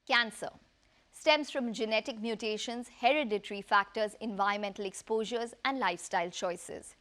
Cancer stems from genetic mutations, hereditary factors, environmental exposures, and lifestyle choices.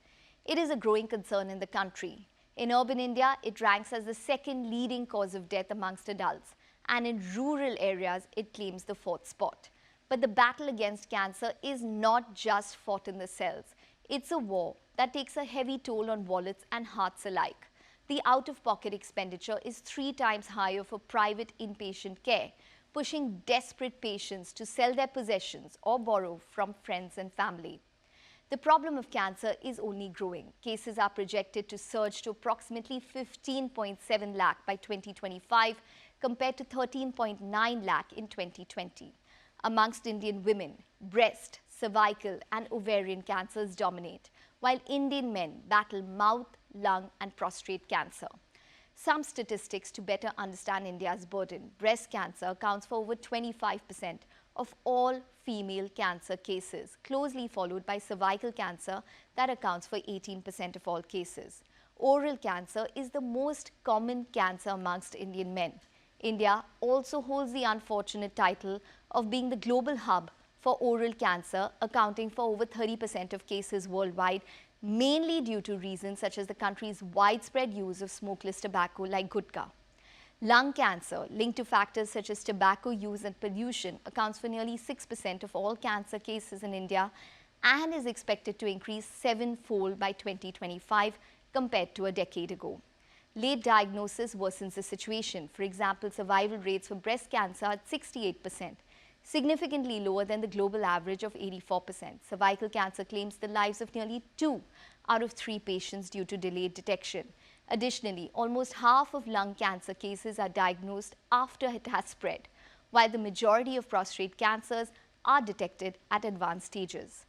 It is a growing concern in the country. In urban India, it ranks as the second leading cause of death amongst adults, and in rural areas, it claims the fourth spot. But the battle against cancer is not just fought in the cells. It's a war that takes a heavy toll on wallets and hearts alike. The out-of-pocket expenditure is 3 times higher for private inpatient care, pushing desperate patients to sell their possessions or borrow from friends and family. The problem of cancer is only growing. Cases are projected to surge to approximately 15.7 lakh by 2025 compared to 13.9 lakh in 2020. Amongst Indian women, breast, cervical and ovarian cancers dominate, while Indian men battle mouth, lung and prostate cancer. Some statistics to better understand India's burden. Breast cancer accounts for over 25% of all female cancer cases, closely followed by cervical cancer that accounts for 18% of all cases. Oral cancer is the most common cancer amongst Indian men. India also holds the unfortunate title of being the global hub for oral cancer, accounting for over 30% of cases worldwide, mainly due to reasons such as the country's widespread use of smokeless tobacco like gutka. Lung cancer, linked to factors such as tobacco use and pollution, accounts for nearly 6% of all cancer cases in India and is expected to increase 7-fold by 2025 compared to a decade ago. Late diagnosis worsens the situation. For example, survival rates for breast cancer are at 68%. Significantly lower than the global average of 84%. Cervical cancer claims the lives of nearly 2 out of 3 patients due to delayed detection. Additionally, almost half of lung cancer cases are diagnosed after it has spread, while the majority of prostate cancers are detected at advanced stages.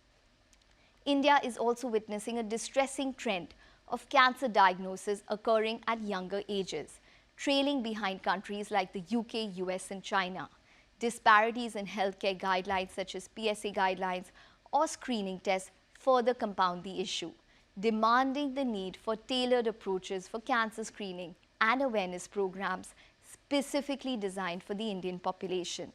India is also witnessing a distressing trend of cancer diagnosis occurring at younger ages, trailing behind countries like the UK, US and China. Disparities in healthcare guidelines such as PSA guidelines or screening tests further compound the issue, demanding the need for tailored approaches for cancer screening and awareness programs specifically designed for the Indian population.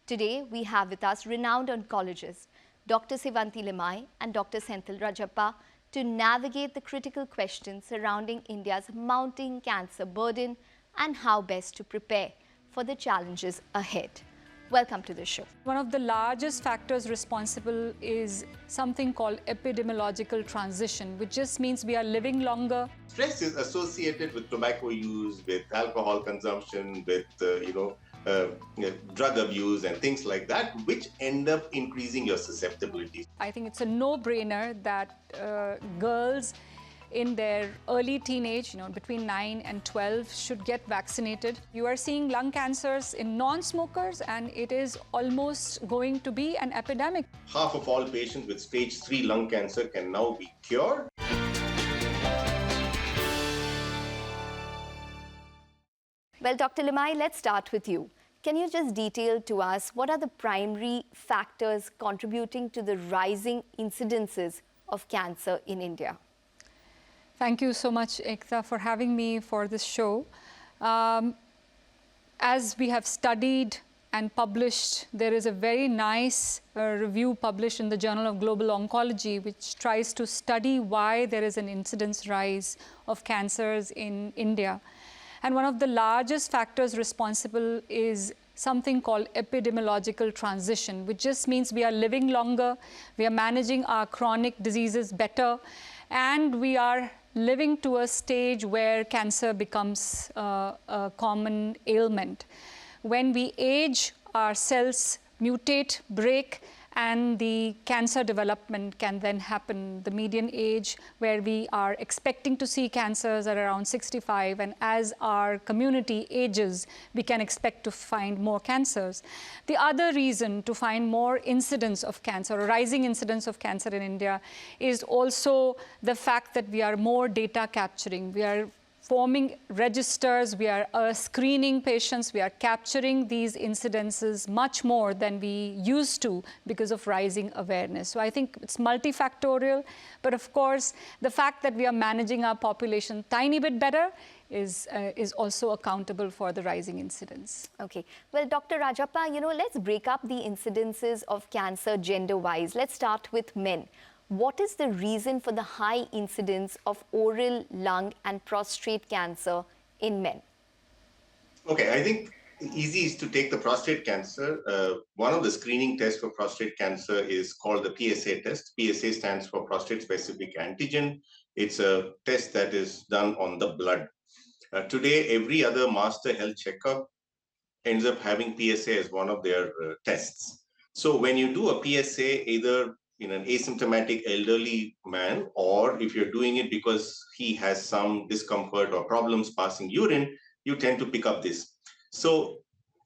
Today, we have with us renowned oncologists Dr Sewanti Limaye and Dr Senthil Rajappa to navigate the critical questions surrounding India's mounting cancer burden and how best to prepare for the challenges ahead. Welcome to the show. One of the largest factors responsible is something called epidemiological transition, which just means we are living longer. Stress is associated with tobacco use, with alcohol consumption, with drug abuse and things like that, which end up increasing your susceptibility. I think it's a no-brainer that girls in their early teenage, between 9 and 12, should get vaccinated. You are seeing lung cancers in non-smokers, and it is almost going to be an epidemic. Half of all patients with stage 3 lung cancer can now be cured. Well, Dr. Limaye, let's start with you. Can you just detail to us what are the primary factors contributing to the rising incidences of cancer in India? Thank you so much, Ekta, for having me for this show. As we have studied and published, there is a very nice review published in the Journal of Global Oncology, which tries to study why there is an incidence rise of cancers in India. And one of the largest factors responsible is something called epidemiological transition, which just means we are living longer, we are managing our chronic diseases better, and we are living to a stage where cancer becomes a common ailment. When we age, our cells mutate, break, and the cancer development can then happen. The median age where we are expecting to see cancers are around 65, and as our community ages, we can expect to find more cancers. The other reason to find more incidence of cancer, or rising incidence of cancer in India, is also the fact that we are more data capturing. We are forming registers, we are screening patients, we are capturing these incidences much more than we used to because of rising awareness. So I think it's multifactorial, but of course, the fact that we are managing our population tiny bit better is also accountable for the rising incidence. Okay. Well, Dr. Rajappa, let's break up the incidences of cancer gender-wise. Let's start with men. What is the reason for the high incidence of oral, lung and prostate cancer in men? Okay, I think easy is to take the prostate cancer. One of the screening tests for prostate cancer is called the PSA test. PSA stands for prostate specific antigen. It's a test that is done on the blood. Today, every other master health checkup ends up having PSA as one of their tests. So when you do a PSA, either in an asymptomatic elderly man, or if you're doing it because he has some discomfort or problems passing urine, you tend to pick up this. So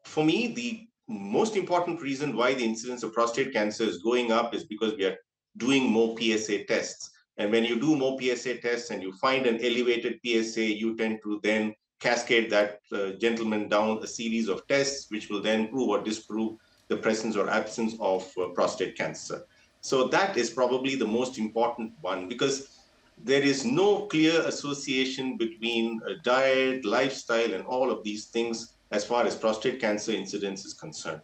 for me, the most important reason why the incidence of prostate cancer is going up is because we are doing more PSA tests. And when you do more PSA tests and you find an elevated PSA, you tend to then cascade that gentleman down a series of tests, which will then prove or disprove the presence or absence of prostate cancer. So that is probably the most important one, because there is no clear association between diet, lifestyle, and all of these things as far as prostate cancer incidence is concerned.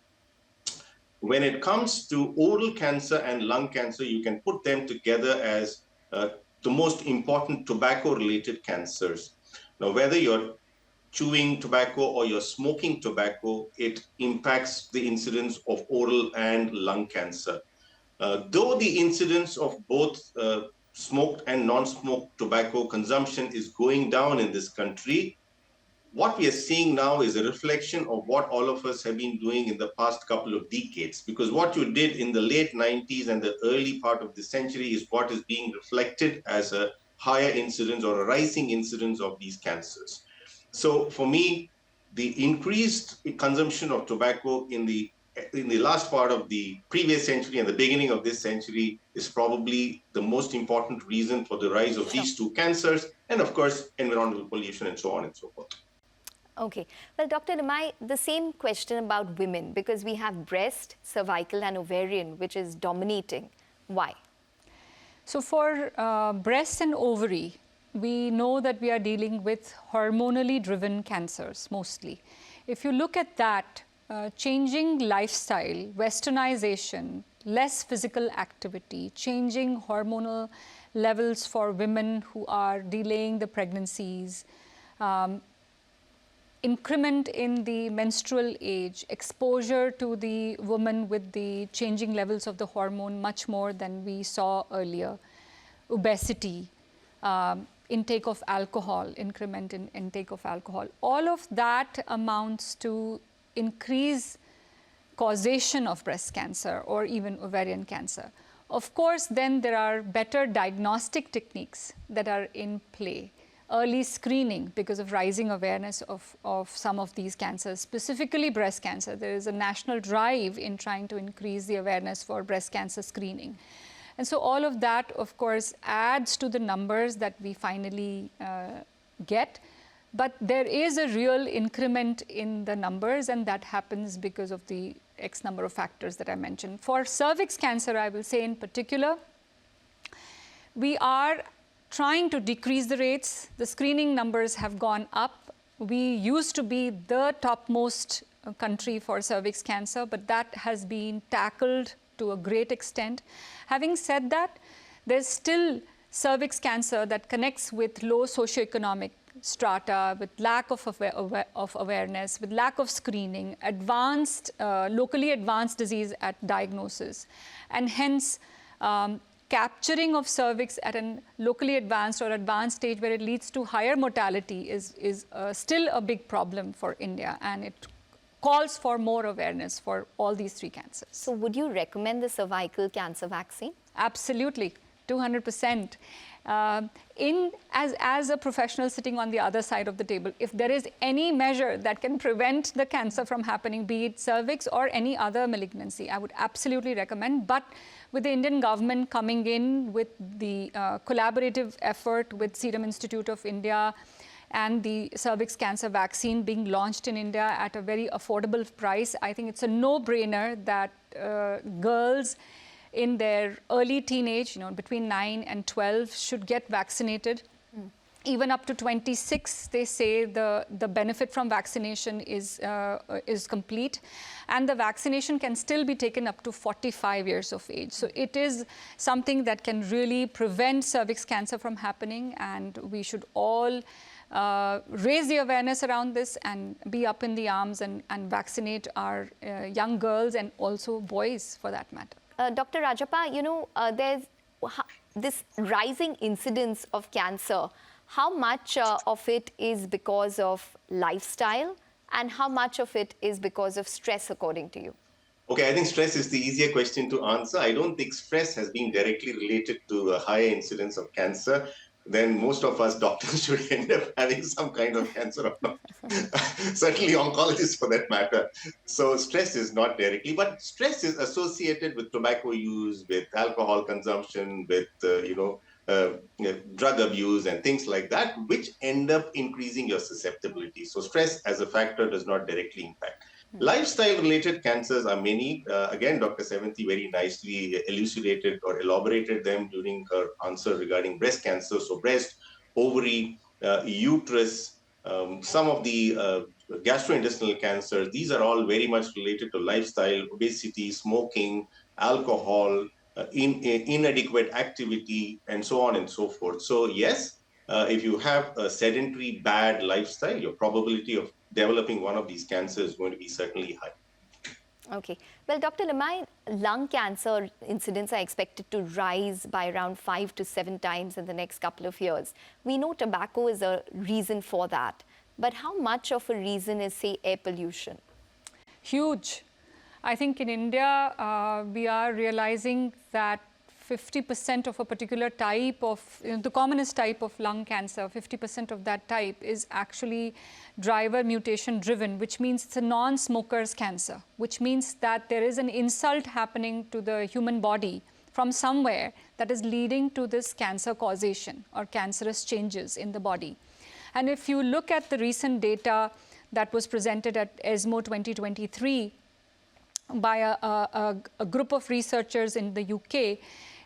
When it comes to oral cancer and lung cancer, you can put them together as the most important tobacco-related cancers. Now, whether you're chewing tobacco or you're smoking tobacco, it impacts the incidence of oral and lung cancer. Though the incidence of both smoked and non-smoked tobacco consumption is going down in this country, what we are seeing now is a reflection of what all of us have been doing in the past couple of decades. Because what you did in the late 90s and the early part of the century is what is being reflected as a higher incidence or a rising incidence of these cancers. So for me, the increased consumption of tobacco in the last part of the previous century and the beginning of this century is probably the most important reason for the rise of these two cancers, and of course, environmental pollution and so on and so forth. Okay. Well, Dr. Limaye, the same question about women, because we have breast, cervical and ovarian, which is dominating. Why? So for breast and ovary, we know that we are dealing with hormonally driven cancers mostly. If you look at that, changing lifestyle, westernization, less physical activity, changing hormonal levels for women who are delaying the pregnancies, increment in the menstrual age, exposure to the woman with the changing levels of the hormone much more than we saw earlier, obesity, intake of alcohol, increment in intake of alcohol, all of that amounts to increase causation of breast cancer or even ovarian cancer. Of course, then there are better diagnostic techniques that are in play. Early screening, because of rising awareness of some of these cancers, specifically breast cancer. There is a national drive in trying to increase the awareness for breast cancer screening. And so all of that, of course, adds to the numbers that we finally get. But there is a real increment in the numbers, and that happens because of the X number of factors that I mentioned. For cervix cancer, I will say in particular, we are trying to decrease the rates. The screening numbers have gone up. We used to be the topmost country for cervix cancer, but that has been tackled to a great extent. Having said that, there's still cervix cancer that connects with low socioeconomic strata, with lack of awareness, with lack of screening, locally advanced disease at diagnosis, and hence capturing of cervix at a locally advanced or advanced stage where it leads to higher mortality is still a big problem for India, and it calls for more awareness for all these three cancers. So would you recommend the cervical cancer vaccine? Absolutely, 200%. As a professional sitting on the other side of the table, if there is any measure that can prevent the cancer from happening, be it cervix or any other malignancy, I would absolutely recommend. But with the Indian government coming in with the collaborative effort with Serum Institute of India and the cervix cancer vaccine being launched in India at a very affordable price, I think it's a no-brainer that girls in their early teenage, between 9 and 12, should get vaccinated. Even up to 26, they say the benefit from vaccination is complete, and the vaccination can still be taken up to 45 years of age. So it is something that can really prevent cervix cancer from happening, and we should all raise the awareness around this and be up in the arms and vaccinate our young girls and also boys for that matter. Dr. Rajappa, you know, there's this rising incidence of cancer. How much of it is because of lifestyle and how much of it is because of stress, according to you? Okay, I think stress is the easier question to answer. I don't think stress has been directly related to a higher incidence of cancer. Then most of us doctors should end up having some kind of cancer or not. Certainly oncologists for that matter. So stress is not directly, but stress is associated with tobacco use, with alcohol consumption, with, drug abuse and things like that, which end up increasing your susceptibility. So stress as a factor does not directly impact. Lifestyle-related cancers are many. Again, Dr. Sewanti very nicely elucidated or elaborated them during her answer regarding breast cancer. So breast, ovary, uterus, some of the gastrointestinal cancers, these are all very much related to lifestyle, obesity, smoking, alcohol, inadequate activity, and so on and so forth. So yes, if you have a sedentary bad lifestyle, your probability of developing one of these cancers is going to be certainly high. Okay. Well, Dr. Limaye, lung cancer incidence are expected to rise by around 5 to 7 times in the next couple of years. We know tobacco is a reason for that. But how much of a reason is, say, air pollution? Huge. I think in India, we are realizing that 50% of a particular type of, the commonest type of lung cancer, 50% of that type is actually driver mutation driven, which means it's a non-smoker's cancer, which means that there is an insult happening to the human body from somewhere that is leading to this cancer causation or cancerous changes in the body. And if you look at the recent data that was presented at ESMO 2023 by a group of researchers in the UK,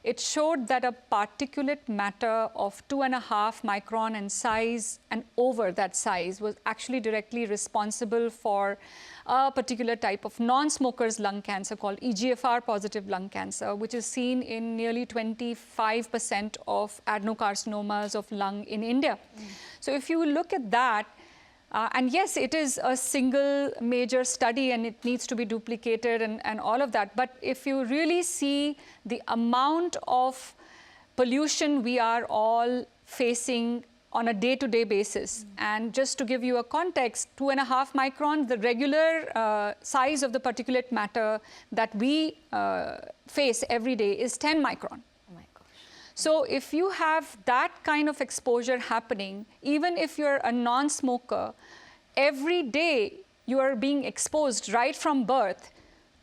it showed that a particulate matter of 2.5 micron in size and over that size was actually directly responsible for a particular type of non-smokers lung cancer called EGFR positive lung cancer, which is seen in nearly 25% of adenocarcinomas of lung in India. So if you look at that, and yes, it is a single major study and it needs to be duplicated and all of that. But if you really see the amount of pollution we are all facing on a day-to-day basis, and just to give you a context, 2.5 micron, the regular size of the particulate matter that we face every day is 10 micron. So if you have that kind of exposure happening, even if you're a non-smoker, every day you are being exposed right from birth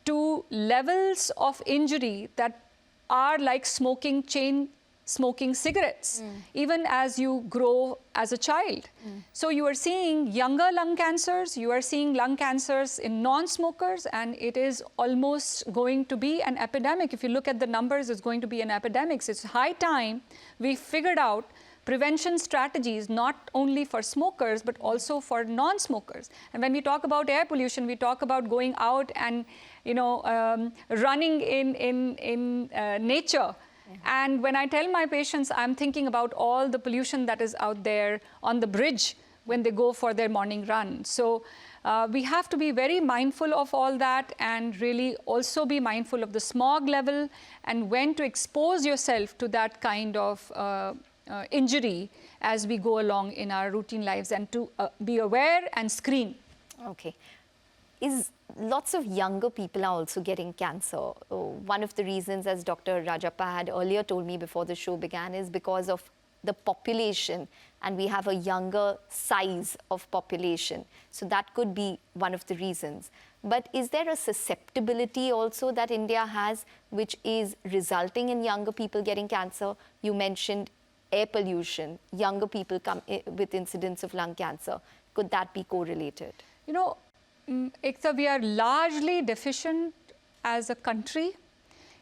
to levels of injury that are like smoking cigarettes, even as you grow as a child. So you are seeing younger lung cancers, you are seeing lung cancers in non-smokers, and it is almost going to be an epidemic. If you look at the numbers, it's going to be an epidemic. So it's high time we figured out prevention strategies not only for smokers but also for non-smokers. And when we talk about air pollution, we talk about going out and running in nature. And when I tell my patients, I'm thinking about all the pollution that is out there on the bridge when they go for their morning run. So we have to be very mindful of all that and really also be mindful of the smog level and when to expose yourself to that kind of injury as we go along in our routine lives, and to be aware and screen. Okay. Lots of younger people are also getting cancer. One of the reasons, as Dr. Rajappa had earlier told me before the show began, is because of the population, and we have a younger size of population. So that could be one of the reasons. But is there a susceptibility also that India has, which is resulting in younger people getting cancer? You mentioned air pollution, younger people come with incidence of lung cancer. Could that be correlated? You know, Ekta, we are largely deficient as a country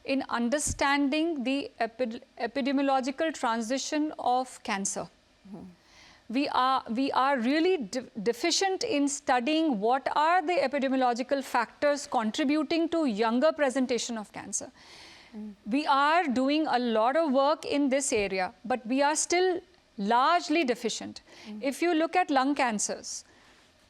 in understanding the epidemiological transition of cancer. we are really deficient in studying what are the epidemiological factors contributing to younger presentation of cancer. We are doing a lot of work in this area, but we are still largely deficient. If you look at lung cancers,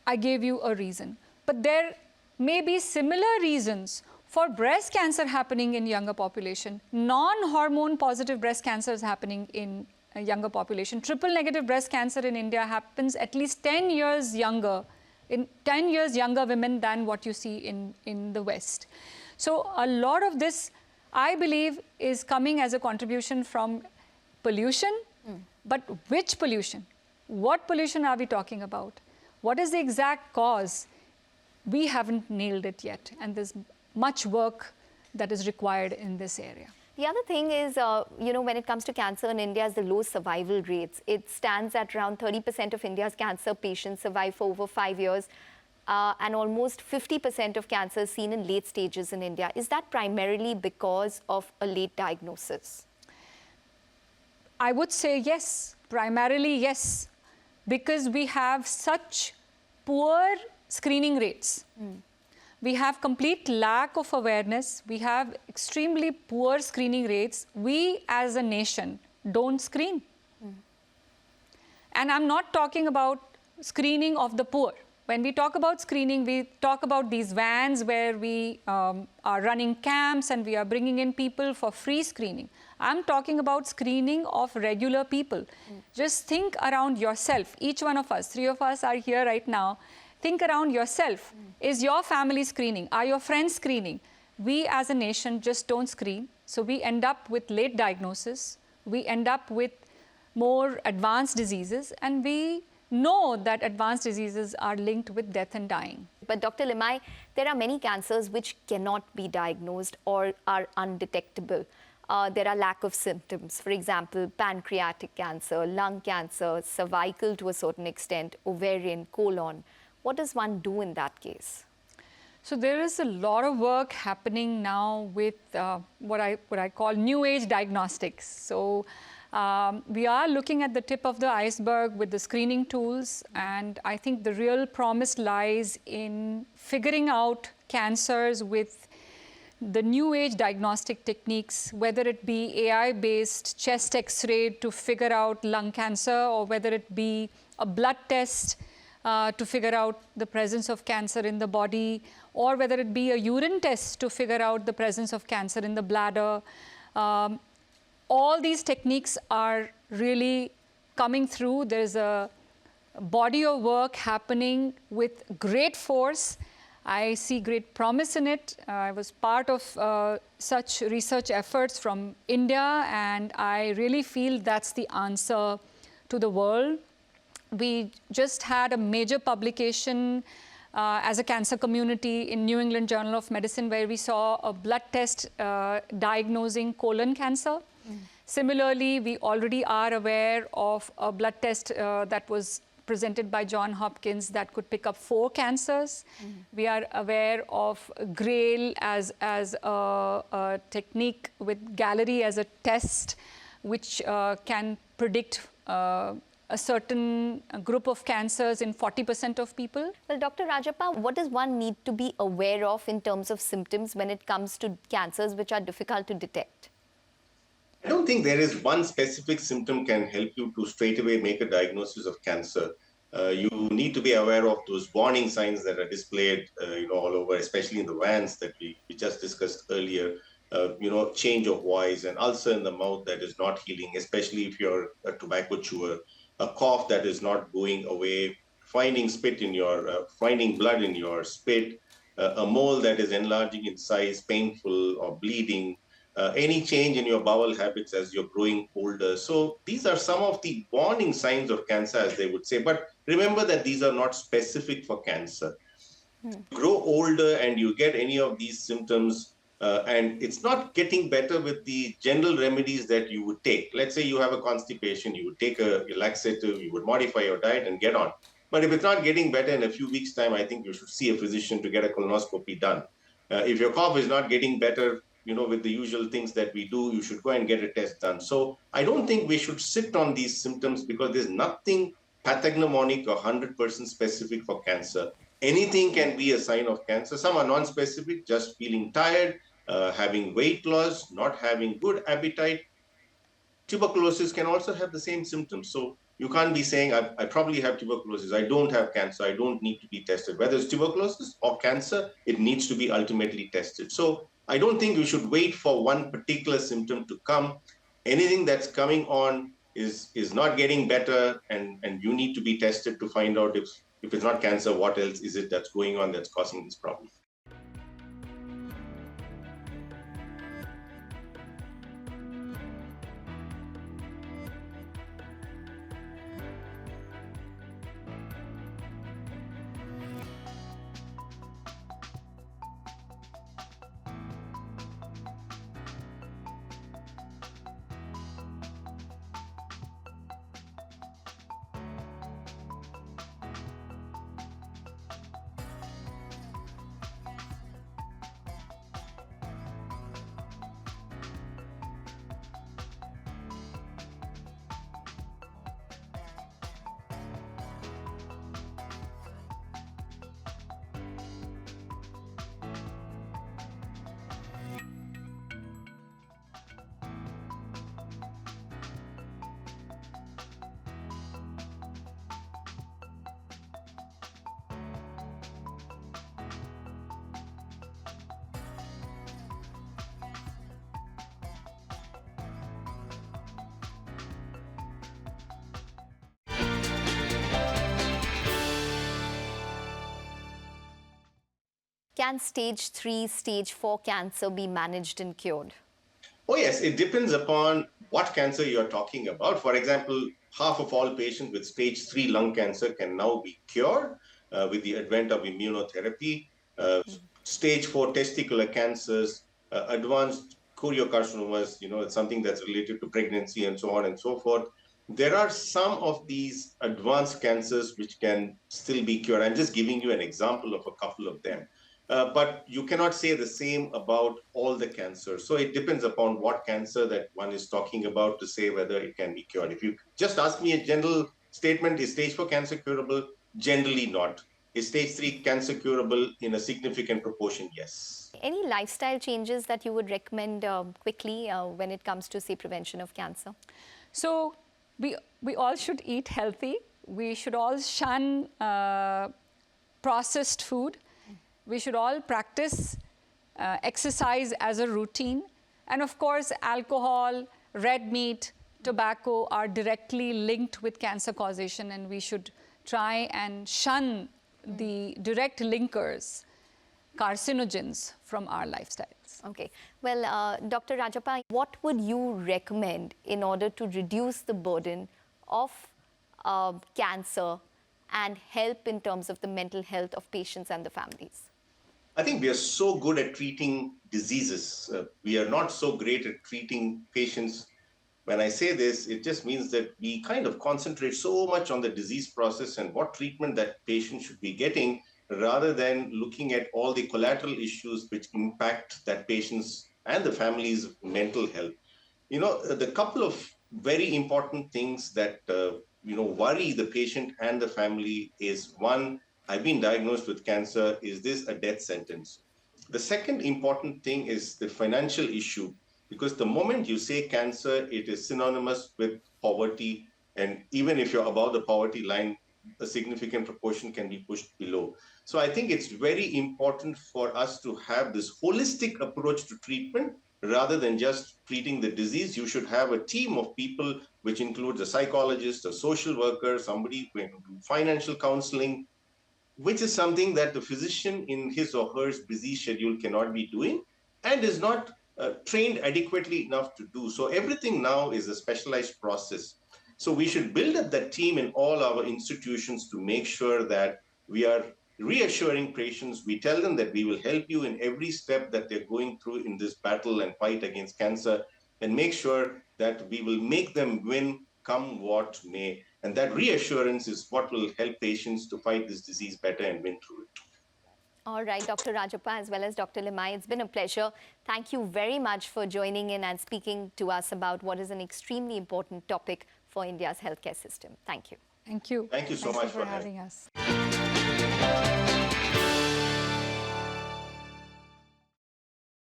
I gave you a reason, but there may be similar reasons for breast cancer happening in younger population, non-hormone positive breast cancers happening in a younger population. Triple negative breast cancer in India happens at least 10 years younger, in 10 years younger women than what you see in the West. So a lot of this, I believe, is coming as a contribution from pollution, but which pollution? What pollution are we talking about? What is the exact cause? We haven't nailed it yet, and there's much work that is required in this area. The other thing is, when it comes to cancer in India, is the low survival rates. It stands at around 30% of India's cancer patients survive for over 5 years, and almost 50% of cancer is seen in late stages in India. Is that primarily because of a late diagnosis? I would say yes, primarily yes, because we have such poor screening rates. We have complete lack of awareness. We have extremely poor screening rates. We as a nation don't screen. And I'm not talking about screening of the poor. When we talk about screening, we talk about these vans where we are running camps and we are bringing in people for free screening. I'm talking about screening of regular people. Just think around yourself. Each one of us, 3 of us are here right now. Think around yourself. Is your family screening? Are your friends screening? We as a nation just don't screen. So we end up with late diagnosis. We end up with more advanced diseases. And we know that advanced diseases are linked with death and dying. But Dr. Limaye, there are many cancers which cannot be diagnosed or are undetectable. There are lack of symptoms. For example, pancreatic cancer, lung cancer, cervical to a certain extent, ovarian, colon. What does one do in that case? So there is a lot of work happening now with what I call new age diagnostics. So we are looking at the tip of the iceberg with the screening tools, and I think the real promise lies in figuring out cancers with the new age diagnostic techniques, whether it be AI-based chest X-ray to figure out lung cancer, or whether it be a blood test to figure out the presence of cancer in the body, or whether it be a urine test to figure out the presence of cancer in the bladder. All these techniques are really coming through. There's a body of work happening with great force. I see great promise in it. I was part of such research efforts from India, and I really feel that's the answer to the world. We just had a major publication as a cancer community in New England Journal of Medicine, where we saw a blood test diagnosing colon cancer. Similarly, we already are aware of a blood test that was presented by Johns Hopkins that could pick up 4 cancers. We are aware of GRAIL as a technique with Gallery as a test, which can predict a certain group of cancers in 40% of people. Well, Dr. Rajappa, what does one need to be aware of in terms of symptoms when it comes to cancers which are difficult to detect? I don't think there is one specific symptom can help you to straight away make a diagnosis of cancer. You need to be aware of those warning signs that are displayed, all over, especially in the vans that we just discussed earlier. Change of voice, an ulcer in the mouth that is not healing, especially if you're a tobacco chewer, a cough that is not going away, finding blood in your spit, a mole that is enlarging in size, painful or bleeding, any change in your bowel habits as you're growing older. So these are some of the warning signs of cancer, as they would say. But remember that these are not specific for cancer. Grow older and you get any of these symptoms, and it's not getting better with the general remedies that you would take. Let's say you have a constipation, you would take a laxative, you would modify your diet and get on. But if it's not getting better in a few weeks' time, I think you should see a physician to get a colonoscopy done. If your cough is not getting better, with the usual things that we do, you should go and get a test done. So I don't think we should sit on these symptoms because there's nothing pathognomonic or 100% specific for cancer. Anything can be a sign of cancer. Some are non-specific, just feeling tired, having weight loss, not having good appetite. Tuberculosis can also have the same symptoms. So you can't be saying, I probably have tuberculosis. I don't have cancer. I don't need to be tested. Whether it's tuberculosis or cancer, it needs to be ultimately tested. So I don't think you should wait for one particular symptom to come. Anything that's coming on is not getting better, and you need to be tested to find out if it's not cancer, what else is it that's going on that's causing this problem. Can stage 3, stage 4 cancer be managed and cured? Oh, yes, it depends upon what cancer you're talking about. For example, half of all patients with stage 3 lung cancer can now be cured with the advent of immunotherapy. Stage 4 testicular cancers, advanced choriocarcinomas, it's something that's related to pregnancy and so on and so forth. There are some of these advanced cancers which can still be cured. I'm just giving you an example of a couple of them. But you cannot say the same about all the cancers. So it depends upon what cancer that one is talking about to say whether it can be cured. If you just ask me a general statement, is stage 4 cancer curable? Generally not. Is stage 3 cancer curable in a significant proportion? Yes. Any lifestyle changes that you would recommend quickly when it comes to, say, prevention of cancer? So we all should eat healthy. We should all shun processed food. We should all practice exercise as a routine. And of course, alcohol, red meat, tobacco are directly linked with cancer causation, and we should try and shun the direct linkers, carcinogens, from our lifestyles. Okay. Well, Dr. Rajappa, what would you recommend in order to reduce the burden of cancer and help in terms of the mental health of patients and the families? I think we are so good at treating diseases. We are not so great at treating patients. When I say this, it just means that we kind of concentrate so much on the disease process and what treatment that patient should be getting, rather than looking at all the collateral issues which impact that patient's and the family's mental health. The couple of very important things that, worry the patient and the family is, one, I've been diagnosed with cancer. Is this a death sentence? The second important thing is the financial issue, because the moment you say cancer, it is synonymous with poverty. And even if you're above the poverty line, a significant proportion can be pushed below. So I think it's very important for us to have this holistic approach to treatment rather than just treating the disease. You should have a team of people, which includes a psychologist, a social worker, somebody who can do financial counseling, which is something that the physician in his or her busy schedule cannot be doing and is not trained adequately enough to do. So everything now is a specialized process. So we should build up that team in all our institutions to make sure that we are reassuring patients. We tell them that we will help you in every step that they're going through in this battle and fight against cancer, and make sure that we will make them win come what may. And that reassurance is what will help patients to fight this disease better and win through it. All right, Dr. Rajappa as well as Dr. Limaye, it's been a pleasure. Thank you very much for joining in and speaking to us about what is an extremely important topic for India's healthcare system. Thank you. Thank you. Thank you so Thank much you for for having having us.